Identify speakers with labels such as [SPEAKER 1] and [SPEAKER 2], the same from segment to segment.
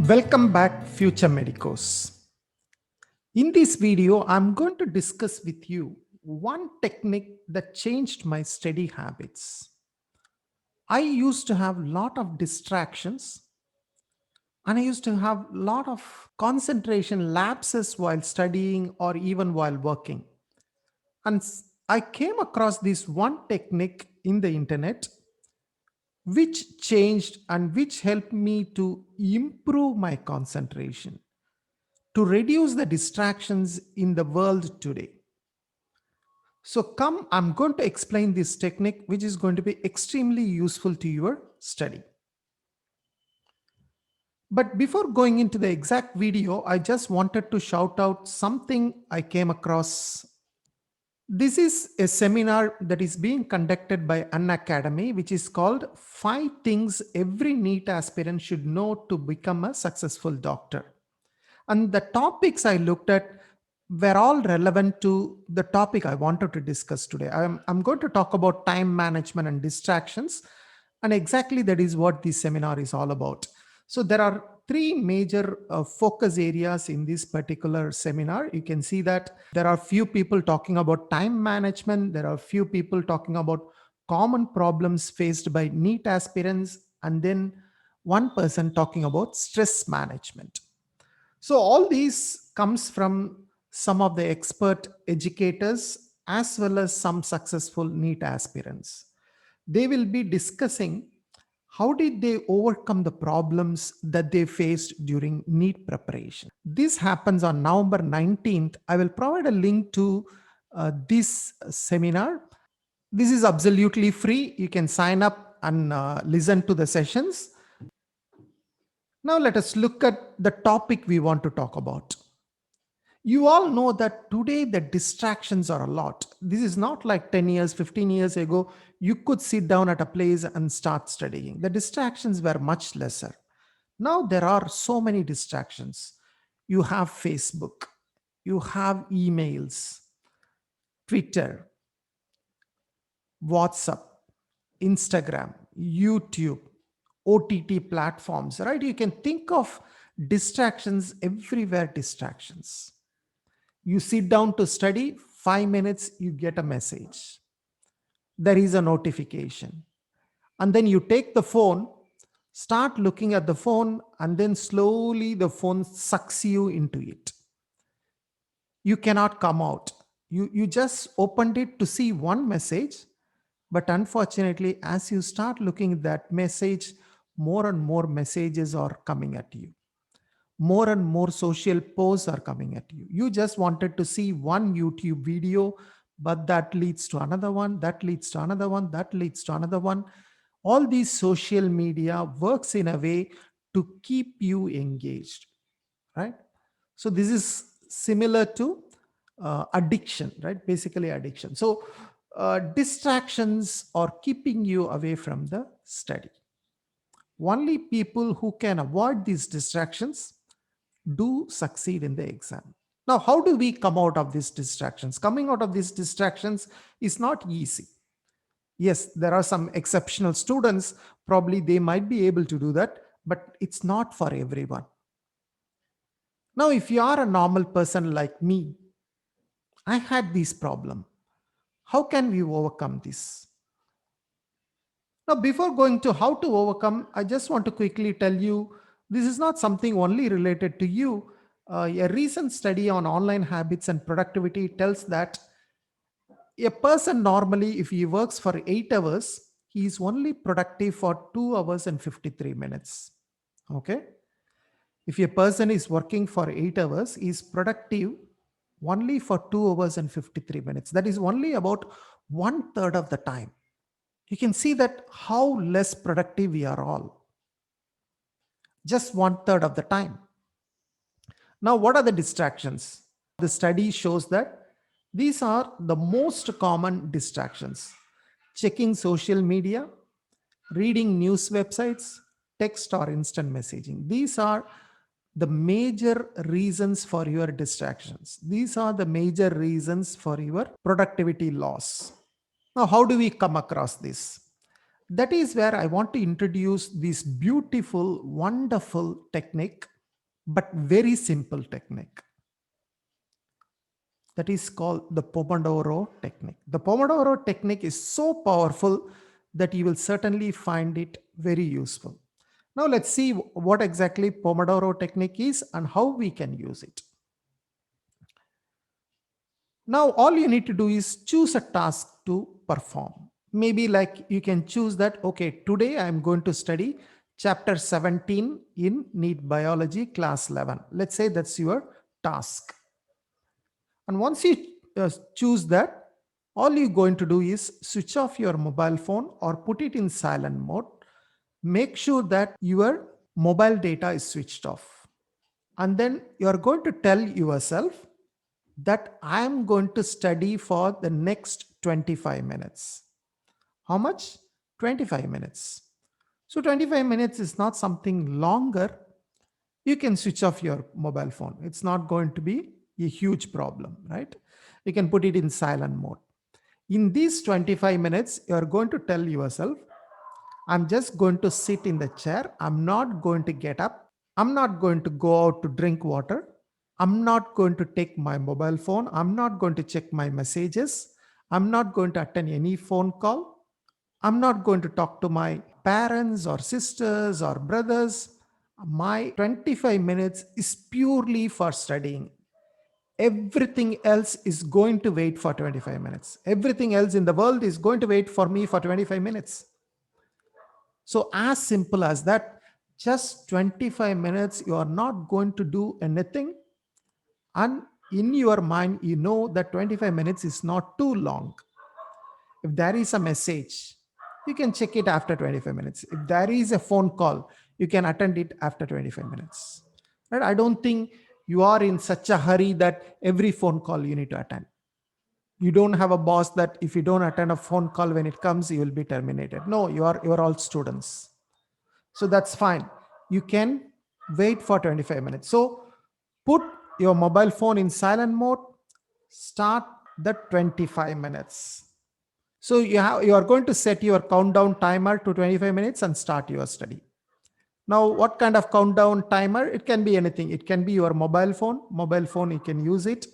[SPEAKER 1] Welcome back, future medicos. In this video, I'm going to discuss with you one technique that changed my study habits. I used to have a lot of distractions and I used to have a lot of concentration lapses while studying or even while working. And I came across this one technique in the internet which changed and which helped me to improve my concentration, to reduce the distractions in the world today. So, come, I'm going to explain this technique, which is going to be extremely useful to your study. But before going into the exact video, I just wanted to shout out something I came across. This is a seminar that is being conducted by An Academy, which is called 5 Things Every NEET Aspirant Should Know to Become a Successful Doctor. And the topics I looked at were all relevant to the topic I wanted to discuss today. I'm going to talk about time management and distractions. And exactly that is what this seminar is all about. So there are three major focus areas in this particular seminar. You can see that there are few people talking about time management. There are few people talking about common problems faced by NEET aspirants. And then one person talking about stress management. So all these comes from some of the expert educators as well as some successful NEET aspirants. They will be discussing how did they overcome the problems that they faced during NEET preparation. This happens on November 19th. I will provide a link to this seminar. This is absolutely free. You can sign up and listen to the sessions. Now let us look at the topic we want to talk about. You all know that today the distractions are a lot. This is not like 10 years, 15 years ago. You could sit down at a place and start studying. The distractions were much lesser. Now there are so many distractions. You have Facebook, you have emails, Twitter, WhatsApp, Instagram, YouTube, OTT platforms, right? You can think of distractions everywhere, distractions. You sit down to study, 5 minutes, you get a message. There is a notification. And then you take the phone, start looking at the phone, and then slowly the phone sucks you into it. You cannot come out. You just opened it to see one message, but unfortunately, as you start looking at that message, more and more messages are coming at you. More and more social posts are coming at you. You just wanted to see one YouTube video, but that leads to another one, that leads to another one, that leads to another one. All these social media works in a way to keep you engaged, right? So this is similar to addiction, right? Basically addiction. So distractions are keeping you away from the study. Only people who can avoid these distractions do succeed in the exam. Now, how do we come out of these distractions? Coming out of these distractions is not easy. Yes, there are some exceptional students, probably they might be able to do that, but it's not for everyone. Now, if you are a normal person like me, I had this problem. How can we overcome this? Now, before going to how to overcome, I just want to quickly tell you this is not something only related to you. A recent study on online habits and productivity tells that a person normally, if he works for 8 hours, he is only productive for 2 hours and 53 minutes. Okay. If a person is working for 8 hours, he is productive only for 2 hours and 53 minutes. That is only about one third of the time. You can see that how less productive we are all. Just one third of the time. Now, what are the distractions? The study shows that these are the most common distractions: checking social media, reading news websites, text or instant messaging. These are the major reasons for your distractions. These are the major reasons for your productivity loss. Now, how do we come across this? That is where I want to introduce this beautiful, wonderful technique, but very simple technique, that is called the Pomodoro technique. The Pomodoro technique is so powerful that you will certainly find it very useful. Now let's see what exactly Pomodoro technique is and how we can use it. Now all you need to do is choose a task to perform. Maybe like you can choose that, okay, today I'm going to study chapter 17 in NEET Biology class 11. Let's say that's your task. And once you choose that, all you're going to do is switch off your mobile phone or put it in silent mode. Make sure that your mobile data is switched off. And then you're going to tell yourself that I am going to study for the next 25 minutes. How much? 25 minutes. So 25 minutes is not something longer. You can switch off your mobile phone. It's not going to be a huge problem, right? You can put it in silent mode. In these 25 minutes, you're going to tell yourself, I'm just going to sit in the chair. I'm not going to get up. I'm not going to go out to drink water. I'm not going to take my mobile phone. I'm not going to check my messages. I'm not going to attend any phone call. I'm not going to talk to my parents or sisters or brothers. My 25 minutes is purely for studying. Everything else is going to wait for 25 minutes. Everything else in the world is going to wait for me for 25 minutes. So, as simple as that, just 25 minutes, you are not going to do anything. And in your mind, you know that 25 minutes is not too long. If there is a message, you can check it after 25 minutes. If there is a phone call, you can attend it after 25 minutes. Right? I don't think you are in such a hurry that every phone call you need to attend. You don't have a boss that if you don't attend a phone call when it comes, you will be terminated. No, you are all students. So that's fine. You can wait for 25 minutes. So put your mobile phone in silent mode, start the 25 minutes. So you are going to set your countdown timer to 25 minutes and start your study. Now, what kind of countdown timer? It can be anything. It can be your mobile phone. Mobile phone, you can use it.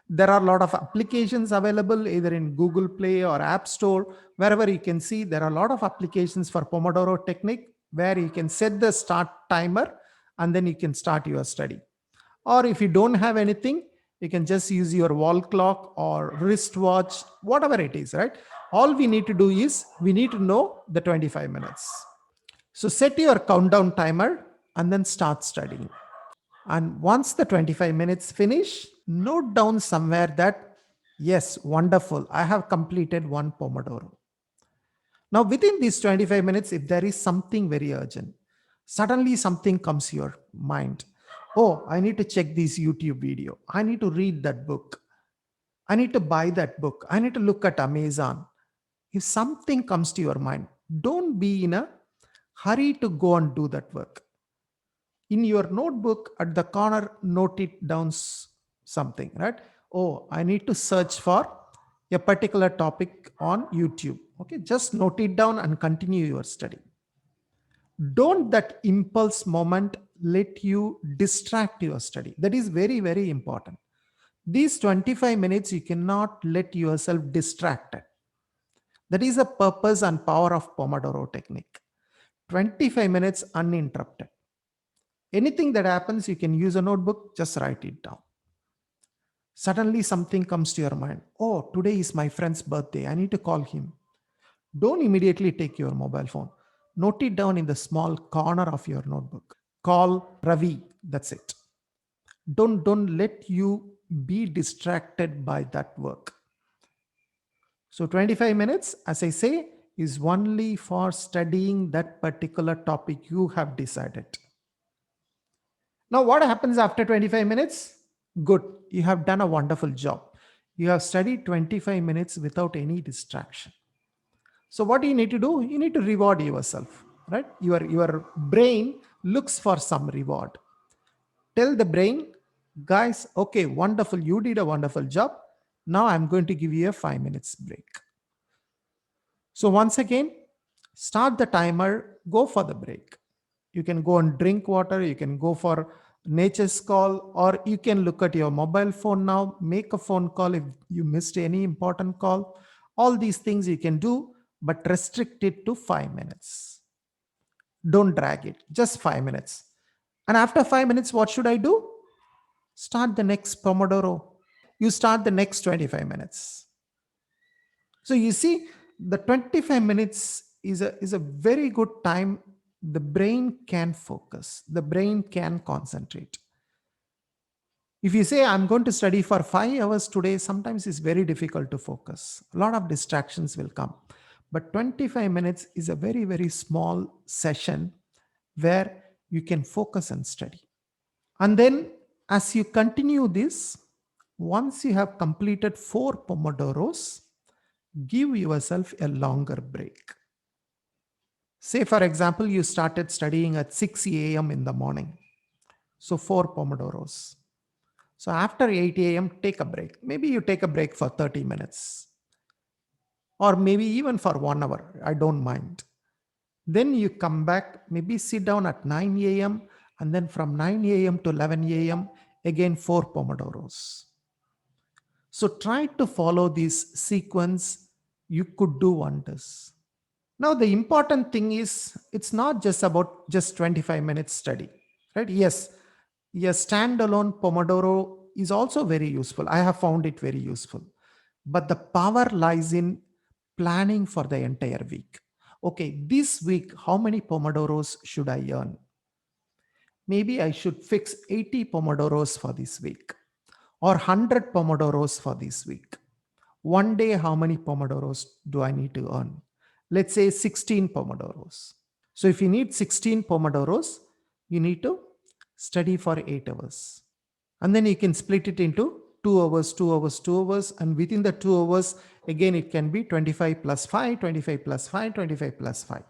[SPEAKER 1] There are a lot of applications available either in Google Play or App Store. Wherever you can see, there are a lot of applications for Pomodoro technique where you can set the start timer and then you can start your study. Or if you don't have anything, you can just use your wall clock or wristwatch, whatever it is, right? All we need to do is we need to know the 25 minutes. So set your countdown timer and then start studying. And once the 25 minutes finish, note down somewhere that, yes, wonderful, I have completed one Pomodoro. Now, within these 25 minutes, if there is something very urgent, suddenly something comes to your mind. Oh, I need to check this YouTube video. I need to read that book. I need to buy that book. I need to look at Amazon. If something comes to your mind, don't be in a hurry to go and do that work. In your notebook at the corner, note it down something, right? Oh, I need to search for a particular topic on YouTube. Okay, just note it down and continue your study. Don't that impulse moment let you distract your study. That is very, very important. These 25 minutes, you cannot let yourself distracted. That is the purpose and power of Pomodoro technique. 25 minutes uninterrupted. Anything that happens, you can use a notebook, just write it down. Suddenly something comes to your mind. Oh, today is my friend's birthday. I need to call him. Don't immediately take your mobile phone. Note it down in the small corner of your notebook. Call Ravi. That's it. Don't let you be distracted by that work. So 25 minutes, as I say, is only for studying that particular topic you have decided. Now, what happens after 25 minutes? Good. You have done a wonderful job. You have studied 25 minutes without any distraction. So what do you need to do? You need to reward yourself, right? Your brain looks for some reward. Tell the brain, guys, okay, wonderful. You did a wonderful job. Now I'm going to give you a 5 minutes break. So once again, Start the timer, go for the break. You can go and drink water, you can go for nature's call, or you can look at your mobile phone now, make a phone call if you missed any important call. All these things you can do, but restrict it to 5 minutes. Don't drag it, just 5 minutes. And after 5 minutes, what should I do? Start the next Pomodoro. You start the next 25 minutes. So you see, the 25 minutes is a very good time. The brain can focus, the brain can concentrate. If you say, I'm going to study for 5 hours today, sometimes it's very difficult to focus. A lot of distractions will come. But 25 minutes is a very, very small session where you can focus and study. And then, as you continue this, once you have completed 4 Pomodoros, give yourself a longer break. Say, for example, you started studying at 6 a.m. in the morning. So 4 Pomodoros. So after 8 a.m., take a break. Maybe you take a break for 30 minutes or maybe even for 1 hour. I don't mind. Then you come back, maybe sit down at 9 a.m. and then from 9 a.m. to 11 a.m., again 4 Pomodoros. So try to follow this sequence. You could do wonders. Now, the important thing is it's not just about just 25 minutes study, right? Yes, a standalone Pomodoro is also very useful. I have found it very useful. But the power lies in planning for the entire week. Okay, this week, how many Pomodoros should I earn? Maybe I should fix 80 Pomodoros for this week or 100 Pomodoros for this week. One day, how many Pomodoros do I need to earn? Let's say 16 Pomodoros. So if you need 16 Pomodoros, you need to study for 8 hours. And then you can split it into 2 hours, 2 hours, 2 hours. And within the 2 hours, again, it can be 25 plus 5, 25 plus 5, 25 plus 5.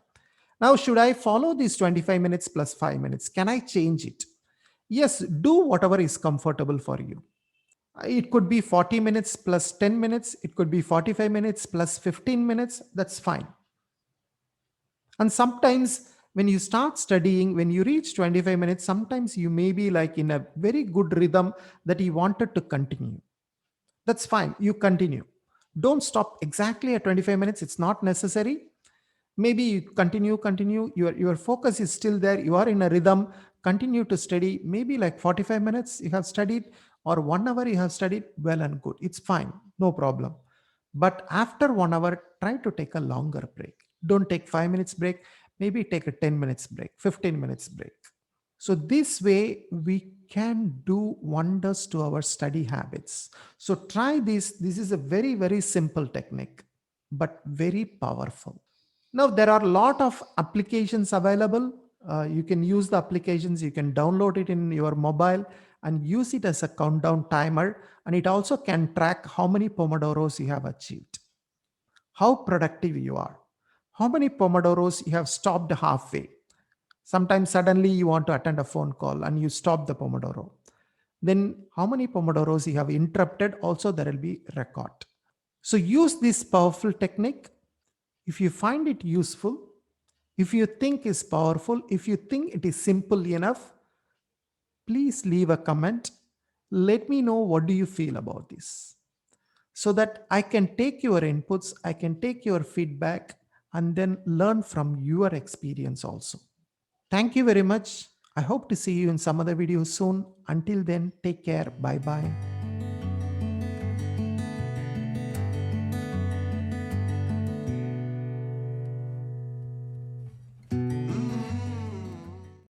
[SPEAKER 1] Now, should I follow these 25 minutes plus 5 minutes? Can I change it? Yes, do whatever is comfortable for you. It could be 40 minutes plus 10 minutes. It could be 45 minutes plus 15 minutes. That's fine. And sometimes when you start studying, when you reach 25 minutes, sometimes you may be like in a very good rhythm that you wanted to continue. That's fine. You continue. Don't stop exactly at 25 minutes. It's not necessary. Maybe you continue. Your focus is still there. You are in a rhythm. Continue to study. Maybe like 45 minutes you have studied or 1 hour you have studied. Well and good. It's fine. No problem. But after 1 hour, try to take a longer break. Don't take 5 minutes break. Maybe take a 10 minutes break, 15 minutes break. So this way we can do wonders to our study habits. So try this. This is a very, very simple technique, but very powerful. Now there are a lot of applications available. You can use the applications. You can download it in your mobile and use it as a countdown timer. And it also can track how many Pomodoros you have achieved, how productive you are, how many Pomodoros you have stopped halfway. Sometimes suddenly you want to attend a phone call and you stop the Pomodoro. Then how many Pomodoros you have interrupted, also there will be record. So use this powerful technique. If you find it useful, if you think is powerful, if you think it is simple enough, please leave a comment. Let me know what do you feel about this so that I can take your inputs, I can take your feedback and then learn from your experience also. Thank you very much. I hope to see you in some other video soon. Until then, take care. Bye bye.